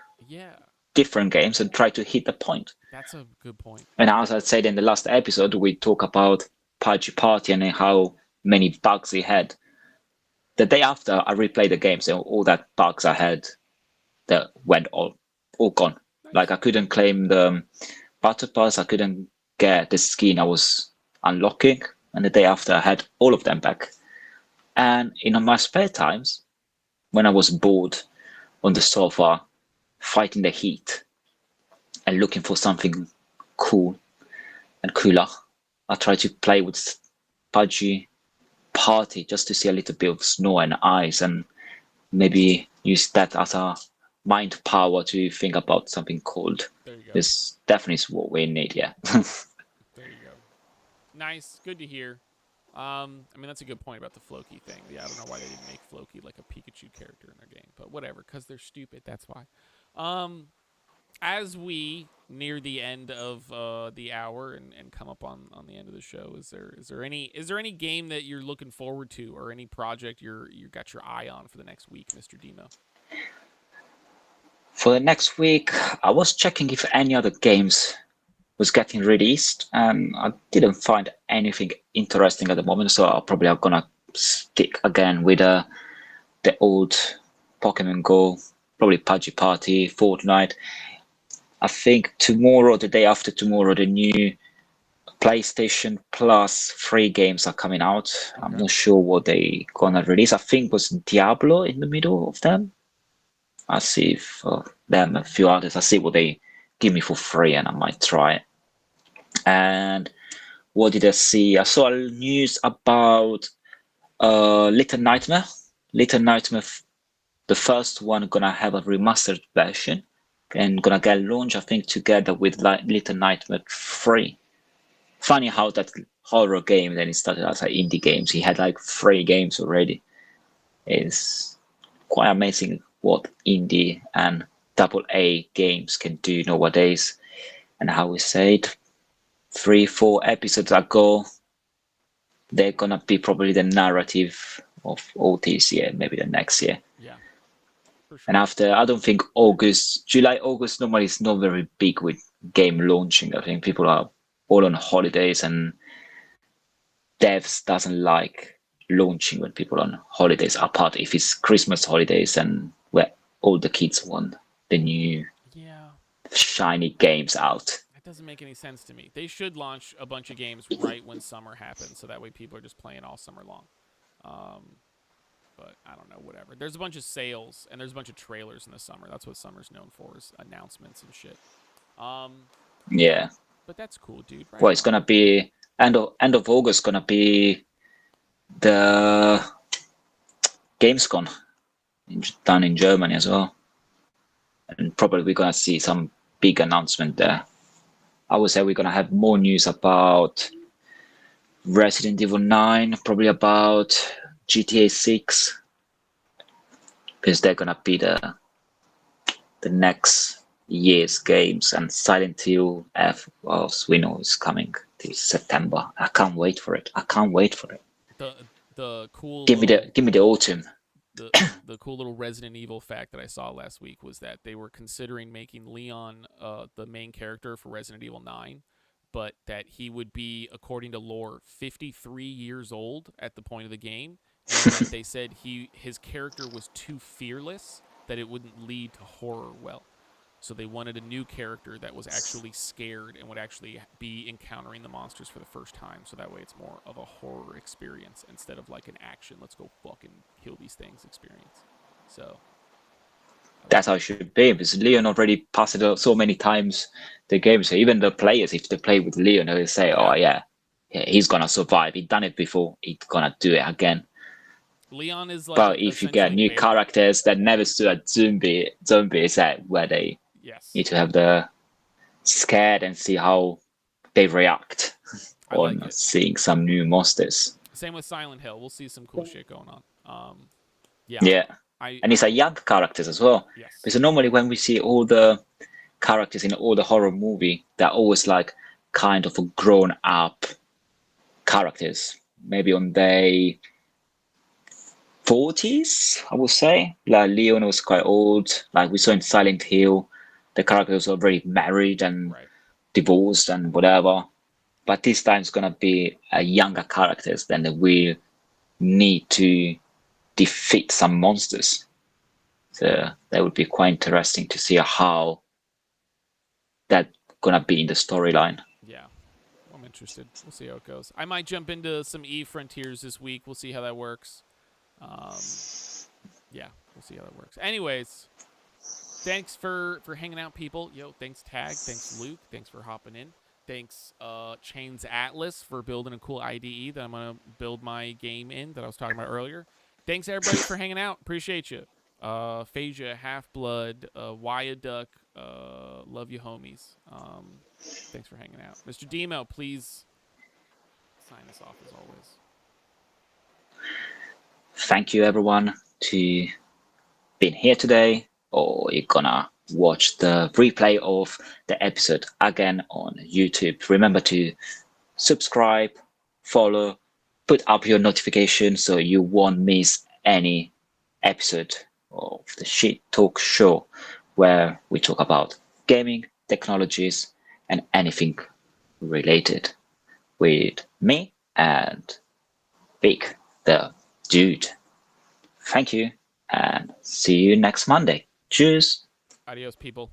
different games and try to hit the point. That's a good point. And as I said in the last episode, we talk about Pudgy Party and how many bugs he had. The day after I replayed the games and all that bugs I had that went all gone. Nice. Like I couldn't claim the battle pass, I couldn't get the skin I was unlocking, and the day after I had all of them back. And in my spare times, when I was bored on the sofa, fighting the heat and looking for something cool and cooler, I tried to play with Pudgy Party just to see a little bit of snow and ice and maybe use that as a mind power to think about something cold. There you go. This definitely is what we need, yeah. There you go. Nice. Good to hear. I mean, that's a good point about the Floki thing. Yeah, I don't know why they didn't make Floki like a Pikachu character in their game, but whatever, because they're stupid. That's why. As we near the end of the hour and come up on the end of the show, is there any game that you're looking forward to or any project you got your eye on for the next week, Mr. Demo? For the next week, I was checking if any other games was getting released, and I didn't find anything interesting at the moment. So I'm probably gonna stick again with the old Pokemon Go, probably Pudgy Party, Fortnite. I think tomorrow, the day after tomorrow, the new PlayStation Plus free games are coming out. Okay. I'm not sure what they gonna release. I think it was Diablo in the middle of them. I'll see if them, a few others, I'll see what they give me for free and I might try it. And what did I see? I saw news about Little Nightmare. Little Nightmare, the first one, gonna have a remastered version and gonna get launched, I think, together with Little Nightmare 3. Funny how that horror game then it started as like indie games. He had like 3 games already. It's quite amazing what indie and AA games can do nowadays. And how we said 3-4 episodes ago, they're gonna be probably the narrative of all this year, maybe the next year. Yeah, for sure. And after, I don't think July, August normally is not very big with game launching. I think people are all on holidays, and devs doesn't like launching when people are on holidays, apart if it's Christmas holidays and where all the kids want the new Yeah, shiny games out. that doesn't make any sense to me. They should launch a bunch of games right when summer happens, so that way people are just playing all summer long. Um, but I don't know, whatever. There's a bunch of sales and there's a bunch of trailers in the summer. That's what summer's known for, is announcements and shit. Um, Yeah. but that's cool, dude. Right Well, it's on. gonna be end of August. Gonna be the Gamescom done in Germany as well, and probably we're gonna see some big announcement there. I would say we're gonna have more news about Resident Evil 9, probably about GTA 6, because they're gonna be the next year's games, and Silent Hill F, as we know, is coming this September. I can't wait for it. The cool Give me little the autumn. the cool little Resident Evil fact that I saw last week was that they were considering making Leon the main character for Resident Evil 9, but that he would be, according to lore, 53 years old at the point of the game, and that they said his character was too fearless, that it wouldn't lead to horror well. So they wanted a new character that was actually scared and would actually be encountering the monsters for the first time. So that way it's more of a horror experience instead of like an action, let's go fucking kill these things experience. So That's how it should be, because Leon already passed it out so many times the game. So even the players, if they play with Leon, they'll say, "Oh yeah, he's gonna survive. He done it before. He's gonna do it again." Leon is like But if you get essentially new Barry. characters that never stood at zombie is that where they Yes, need to have the scared and see how they react I like on it. seeing some new monsters. Same with Silent Hill. We'll see some cool shit going on. Yeah, Yeah, and it's a young characters as well. yes, Because normally when we see all the characters in all the horror movie, they're always like kind of a grown up characters, maybe on their 40s, I would say. Like Leon was quite old. Like we saw in Silent Hill, the characters were already married and right. divorced and whatever. But this time it's gonna be a younger characters, then we need to defeat some monsters. So that would be quite interesting to see how that gonna be in the storyline. Yeah, I'm interested. We'll see how it goes. I might jump into some Eve Frontiers this week. We'll see how that works. Um, yeah, we'll see how that works. Anyways, thanks for hanging out, people. Yo, thanks Tag, thanks Luke, thanks for hopping in. Thanks Chains Atlas for building a cool IDE that I'm gonna build my game in that I was talking about earlier. Thanks everybody for hanging out. Appreciate you. Phasia, Half Blood, Wyaduck, love you homies. Thanks for hanging out. Mr. Demo, please sign us off as always. Thank you everyone to being here today, or you're gonna watch the replay of the episode again on YouTube. Remember to subscribe, follow, put up your notifications so you won't miss any episode of the Shit Talk Show, where we talk about gaming, technologies, and anything related with me and Vic, the dude. Thank you, and see you next Monday. Cheers. Adios, people.